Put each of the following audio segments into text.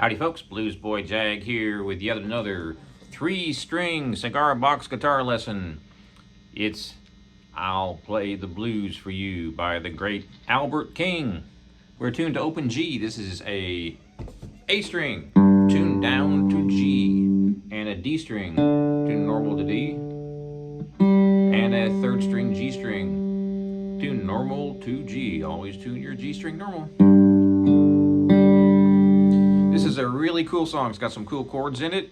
Howdy folks, Bluesboyjag here with yet another 3-string cigar box guitar lesson. It's I'll Play the Blues for You by the great Albert King. We're tuned to open G. This is a A string tuned down to G, and a D string tuned normal to D, and a 3rd string G string tuned normal to G. Always tune your G string normal. This is a really cool song. It's got some cool chords in it.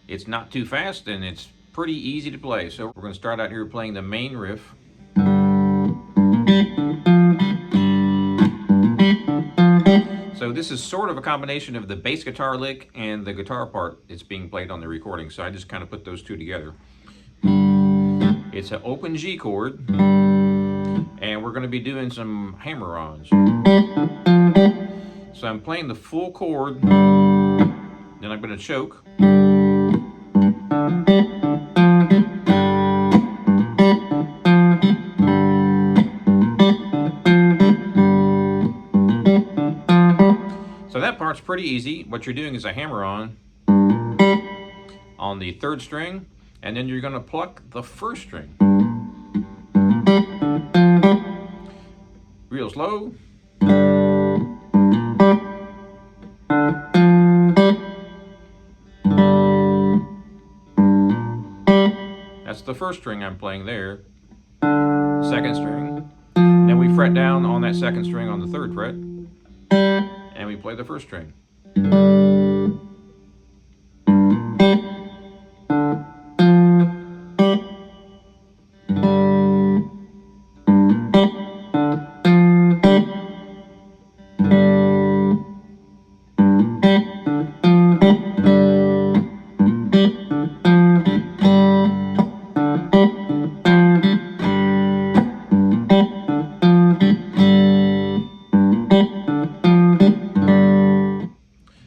It's not too fast and it's pretty easy to play. So we're going to start out here playing the main riff. So this is sort of a combination of the bass guitar lick and the guitar part that's being played on the recording. So I just kind of put those two together. It's an open G chord, and we're going to be doing some hammer-ons. So I'm playing the full chord, then I'm going to choke. So that part's pretty easy. What you're doing is a hammer-on the 3rd string, and then you're going to pluck the 1st string. Real slow. That's the 1st string I'm playing there. 2nd string. Then we fret down on that 2nd string on the 3rd fret, and we play the 1st string.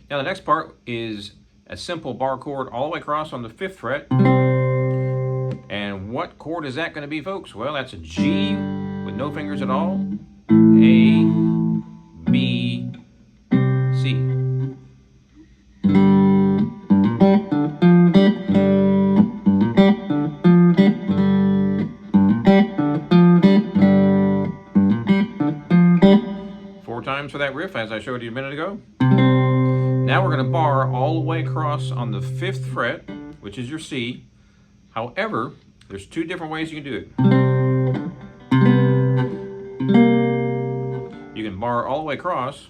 Now the next part is a simple bar chord all the way across on the 5th fret. And what chord is that going to be, folks? Well, that's a G with no fingers at all. A, B, C. Four times for that riff, as I showed you a minute ago. Now we're going to bar all the way across on the 5th fret, which is your C. However, there's 2 different ways you can do it. You can bar all the way across,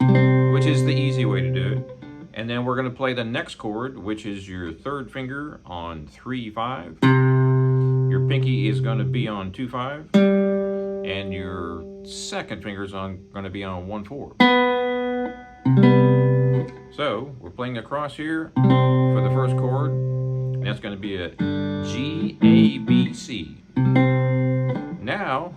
which is the easy way to do it. And then we're going to play the next chord, which is your 3rd finger on 3-5. Your pinky is going to be on 2-5. And your 2nd finger is going to be on 1-4. So we're playing across here for the 1st chord, and that's going to be a G, A, B, C. Now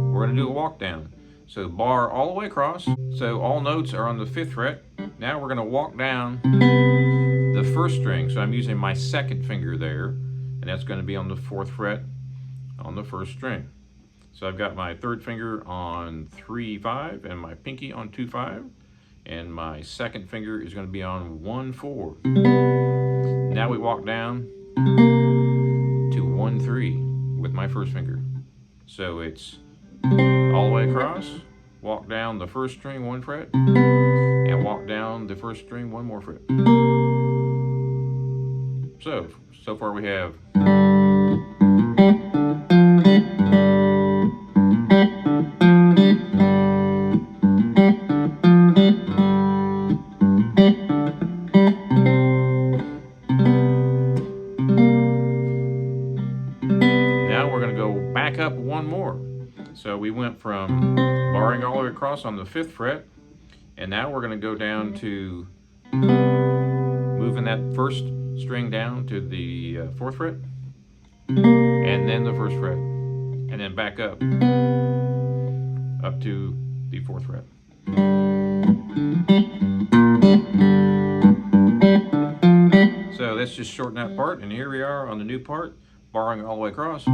we're going to do a walk down. So bar all the way across. So all notes are on the 5th fret. Now we're going to walk down the 1st string. So I'm using my 2nd finger there, and that's going to be on the 4th fret on the 1st string. So I've got my 3rd finger on 3-5 and my pinky on 2-5, and my 2nd finger is going to be on 1-4. Now we walk down to 1-3 with my 1st finger. So it's all the way across, walk down the 1st string 1 fret, and walk down the 1st string 1 more fret. So far we have back up one more. So we went from barring all the way across on the 5th fret, and now we're going to go down to moving that 1st string down to the 4th fret, and then the 1st fret, and then back up to the 4th fret. So let's just shorten that part, and here we are on the new part, barring all the way across.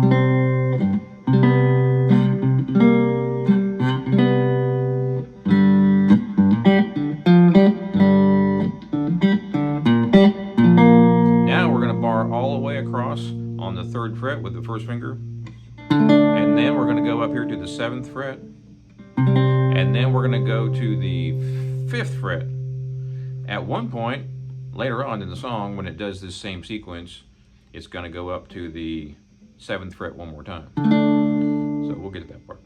go up here to the 7th fret, and then we're going to go to the 5th fret. At one point, later on in the song, when it does this same sequence, it's going to go up to the 7th fret one more time. So we'll get to that part.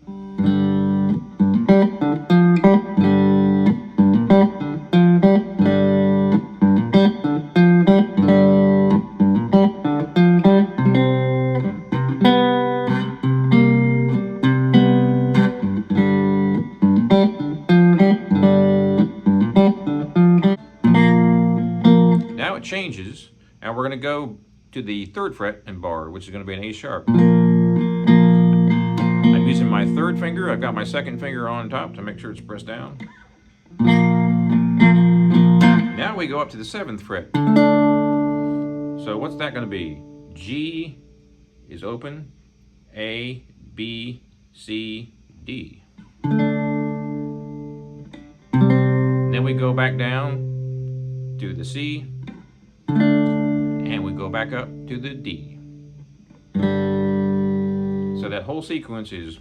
Now it changes, and we're going to go to the 3rd fret and bar, which is going to be an A sharp. I'm using my 3rd finger. I've got my 2nd finger on top to make sure it's pressed down. Now we go up to the 7th fret. So what's that going to be? G is open, A, B, C, D. Then we go back down to the C, and we go back up to the D. So that whole sequence is.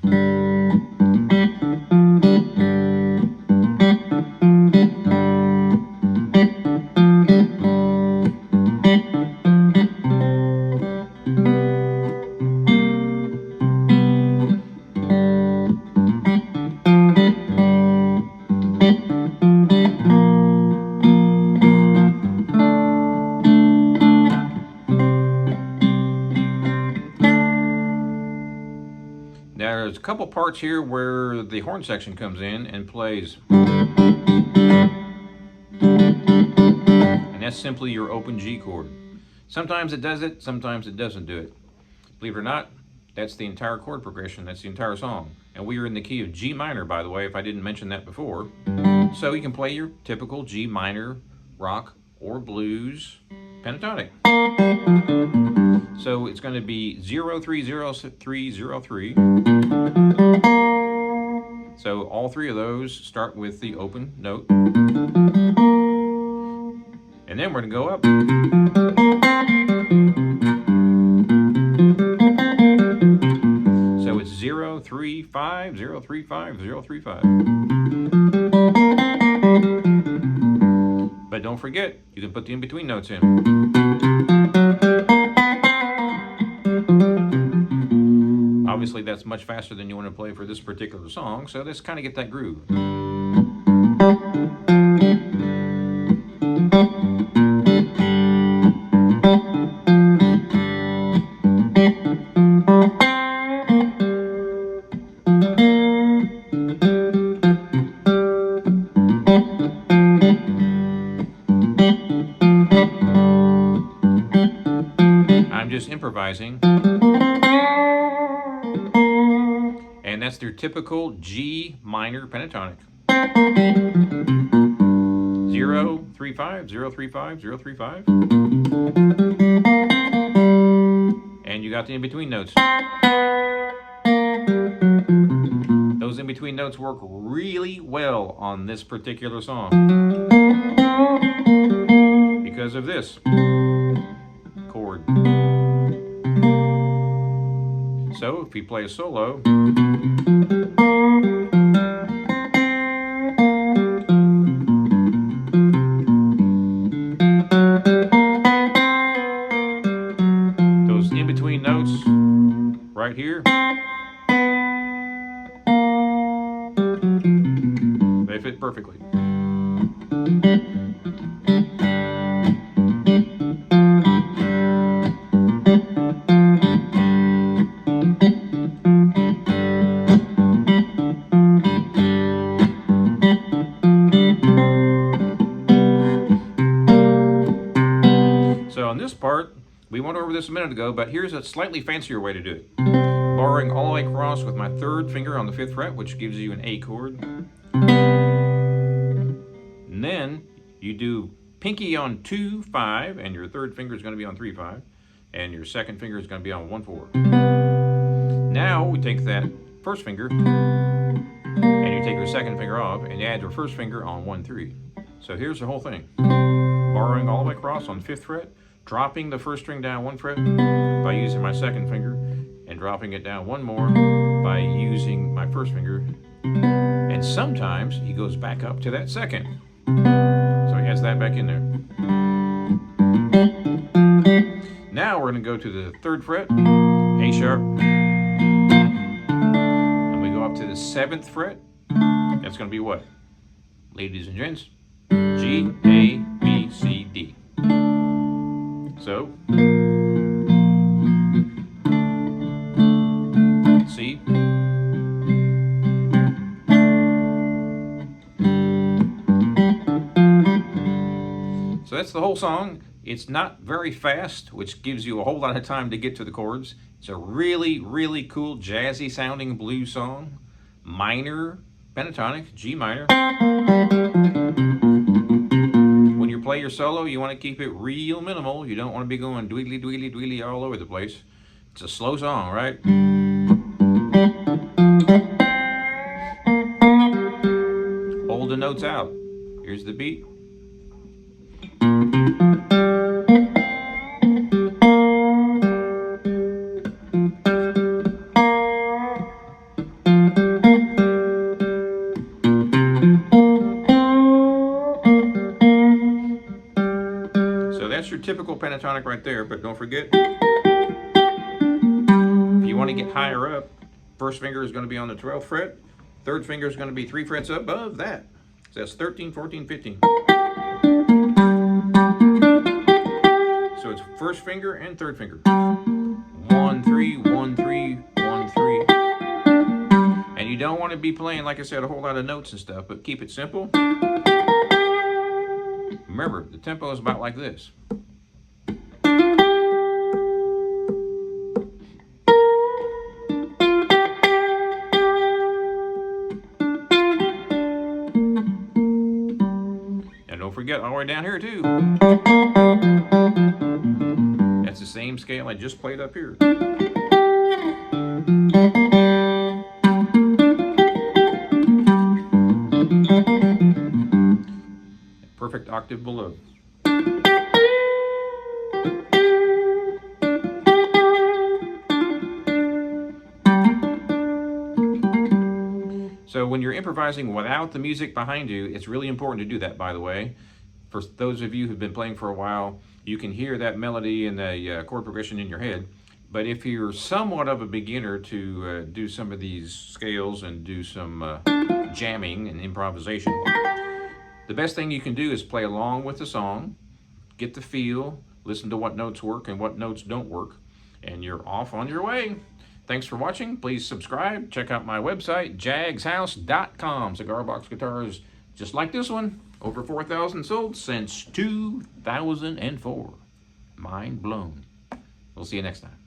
Now there's a couple parts here where the horn section comes in and plays. And that's simply your open G chord. Sometimes it does it, sometimes it doesn't do it. Believe it or not, that's the entire chord progression, that's the entire song. And we are in the key of G minor, by the way, if I didn't mention that before. So you can play your typical G minor, rock, or blues pentatonic. So it's going to be 0, 3, 0, 3, 0, 3. So all three of those start with the open note. And then we're going to go up. So it's 0, 3, 5, 0, 3, 5, 0, 3, 5. But don't forget, you can put the in-between notes in. Obviously, that's much faster than you want to play for this particular song, so let's kind of get that groove. I'm just improvising. And that's their typical G minor pentatonic. 0, 3, 5, 0, 3, 5, 0, 3, 5. And you got the in-between notes. Those in-between notes work really well on this particular song. Because of this chord. So if we play a solo, those in-between notes right here, they fit perfectly. So on this part, we went over this a minute ago, but here's a slightly fancier way to do it. Barring all the way across with my 3rd finger on the 5th fret, which gives you an A chord. And then you do pinky on 2, 5, and your 3rd finger is going to be on 3, 5, and your 2nd finger is going to be on 1, 4. Now we take that 1st finger, and you take your 2nd finger off, and you add your 1st finger on 1, 3. So here's the whole thing. Barring all the way across on 5th fret, dropping the 1st string down 1 fret by using my 2nd finger, and dropping it down 1 more by using using my first finger, and sometimes he goes back up to that second. So he has that back in there. Now we're going to go to the 3rd fret, A sharp, and we go up to the 7th fret. That's going to be what? Ladies and gents, G, A, B, C, D. So, C, so that's the whole song. It's not very fast, which gives you a whole lot of time to get to the chords. It's a really, really cool, jazzy sounding blues song. Minor pentatonic, G minor. When you play your solo, you want to keep it real minimal. You don't want to be going dweedly, dweedly, dweedly all over the place. It's a slow song, right? Hold the notes out. Here's the beat. So that's your typical pentatonic right there, but don't forget, if you want to get higher up, first finger is going to be on the 12th fret, 3rd finger is going to be 3 frets above that. So that's 13, 14, 15. So it's first finger and 3rd finger. 1, 3, 1, 3, 1, 3. And you don't want to be playing, like I said, a whole lot of notes and stuff, but keep it simple. Remember, the tempo is about like this. And don't forget, all the way down here too. That's the same scale I just played up here. Perfect octave below. So when you're improvising without the music behind you, it's really important to do that, by the way. For those of you who've been playing for a while, you can hear that melody and the chord progression in your head. But if you're somewhat of a beginner to do some of these scales and do some jamming and improvisation, the best thing you can do is play along with the song, get the feel, listen to what notes work and what notes don't work, and you're off on your way. Thanks for watching. Please subscribe. Check out my website, jagshouse.com. Cigar box guitars just like this one. Over 4,000 sold since 2004. Mind blown. We'll see you next time.